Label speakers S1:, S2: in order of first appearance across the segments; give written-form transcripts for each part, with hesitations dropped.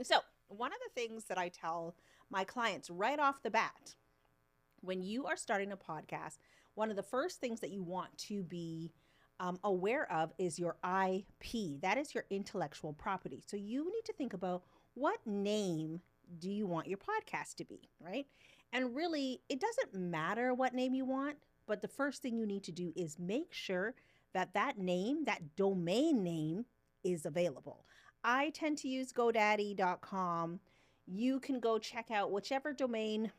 S1: So, one of the things that I tell my clients right off the bat when you are starting a podcast, one of the first things that you want to be aware of is your IP. That is your intellectual property. So, you need to think about what name do you want your podcast to be, right? And really, it doesn't matter what name you want, but the first thing you need to do is make sure that that name, that domain name, is available. I tend to use GoDaddy.com. You can go check out whichever domain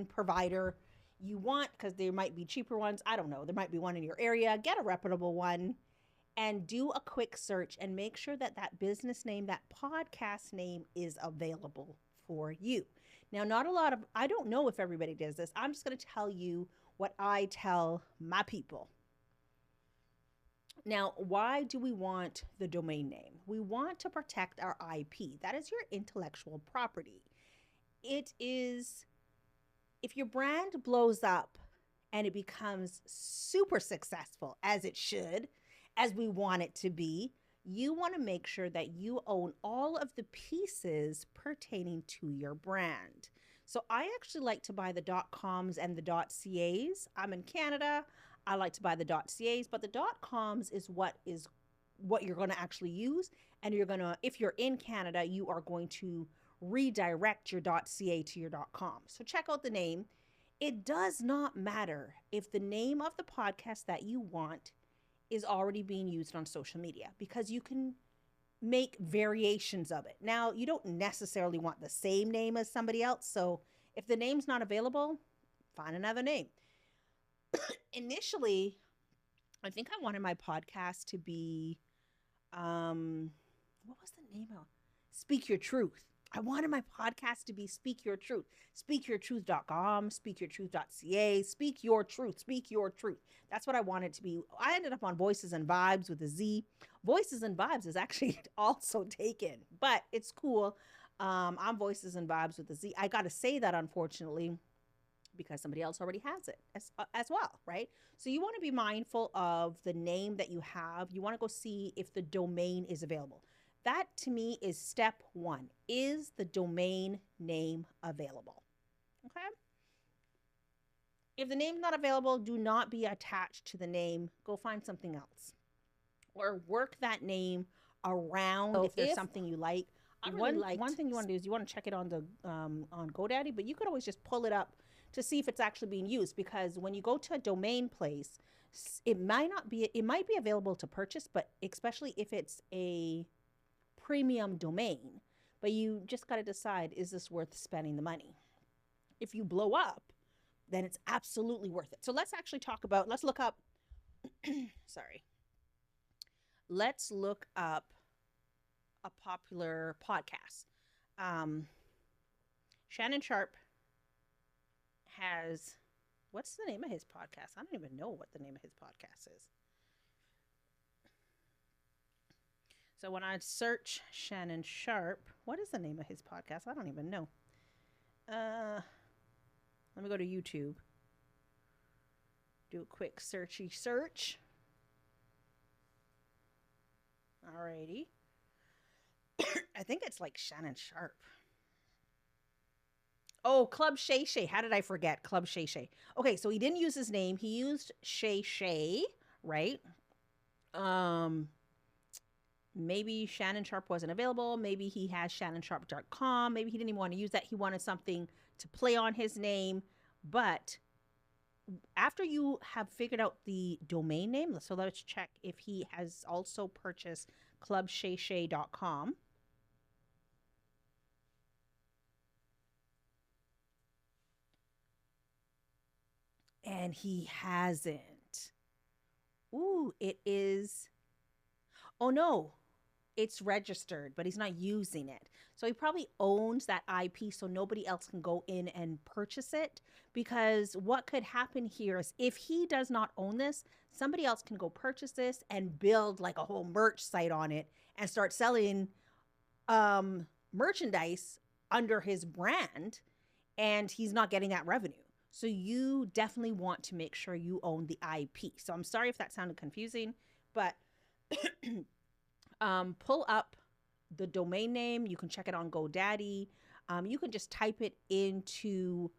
S1: provider you want because there might be cheaper ones. I don't know. There might be one in your area. Get a reputable one and do a quick search and make sure that that business name, that podcast name is available for you. Now, not a lot of, I don't know if everybody does this. I'm just going to tell you what I tell my people. Now, why do we want the domain name? We want to protect our IP. That is your intellectual property. It is, if your brand blows up and it becomes super successful, as it should, as we want it to be, you want to make sure that you own all of the pieces pertaining to your brand. So I actually like to buy the .coms and the .cas. I'm in Canada. I like to buy the .cas, but the .coms is what you're going to actually use, and you're going to, if you're in Canada, you are going to redirect your .ca to your .com. So check out the name. It does not matter if the name of the podcast that you want is already being used on social media because you can make variations of it. Now, you don't necessarily want the same name as somebody else. So if the name's not available, find another name. Initially, I think I wanted my podcast to be, what was the name of Speak Your Truth. I wanted my podcast to be Speak Your Truth. SpeakYourTruth.com, SpeakYourTruth.ca, Speak Your Truth, Speak Your Truth. That's what I wanted to be. I ended up on Voices and Vibes with a Z. Voices and Vibes is actually also taken, but it's cool. I'm Voices and Vibes with a Z. I got to say that, unfortunately, because somebody else already has it as well, right? So you want to be mindful of the name that you have. You want to go see if the domain is available. That to me is step one. Is the domain name available? Okay. If the name's not available, do not be attached to the name. Go find something else or work that name around if there's something you like. I really one thing you want to do is you want to check it on the on GoDaddy, but you could always just pull it up to see if it's actually being used because when you go to a domain place, it might be available to purchase, but especially if it's a premium domain, but you just got to decide, is this worth spending the money? If you blow up, then it's absolutely worth it. So let's look up, sorry, let's look up a popular podcast. Um, Shannon Sharp has, what's the name of his podcast? I don't even know what the name of his podcast is. So when I search Shannon Sharp, what is the name of his podcast? I don't even know. Let me go to YouTube. Do a quick searchy search. Alrighty. I think it's like Shannon Sharp. Oh, Club Shay Shay. How did I forget Club Shay Shay? Okay, so he didn't use his name. He used Shay Shay, right? Um, maybe Shannon Sharp wasn't available. Maybe he has shannonsharp.com. Maybe he didn't even want to use that. He wanted something to play on his name. But after you have figured out the domain name, so let's check if he has also purchased clubshayshay.com. And he hasn't. Ooh, it is. Oh no, it's registered, but he's not using it. So he probably owns that IP so nobody else can go in and purchase it. Because what could happen here is if he does not own this, somebody else can go purchase this and build like a whole merch site on it and start selling merchandise under his brand, and he's not getting that revenue. So you definitely want to make sure you own the IP. So I'm sorry if that sounded confusing, but pull up the domain name. You can check it on GoDaddy. You can just type it into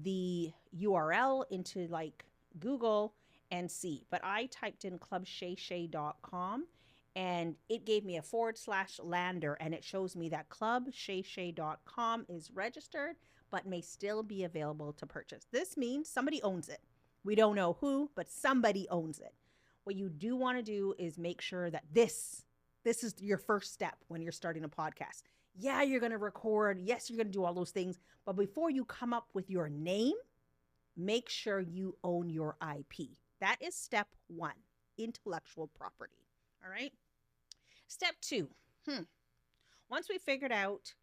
S1: the URL into like Google and see. But I typed in clubshayshay.com and it gave me a /lander, and it shows me that clubshayshay.com is registered but may still be available to purchase. This means somebody owns it. We don't know who, but somebody owns it. What you do want to do is make sure that this is your first step when you're starting a podcast. Yeah, you're going to record. Yes, you're going to do all those things. But before you come up with your name, make sure you own your IP. That is step one, intellectual property. All right. Step two. Once we figured out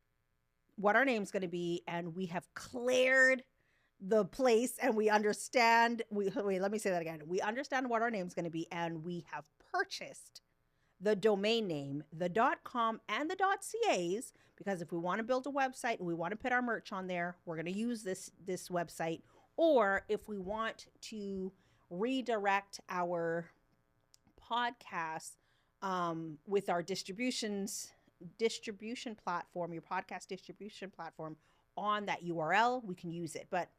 S1: what our name's going to be and we have cleared the place and we understand, let me say that again. We understand what our name's going to be and we have purchased the domain name, the .com and the .cas, because if we want to build a website and we want to put our merch on there, we're going to use this website. Or if we want to redirect our podcast with our distribution platform, your podcast distribution platform on that URL, we can use it. But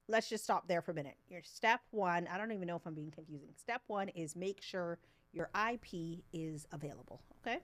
S1: let's just stop there for a minute. Your step one, I don't even know if I'm being confusing. Step one is make sure your IP is available. Okay.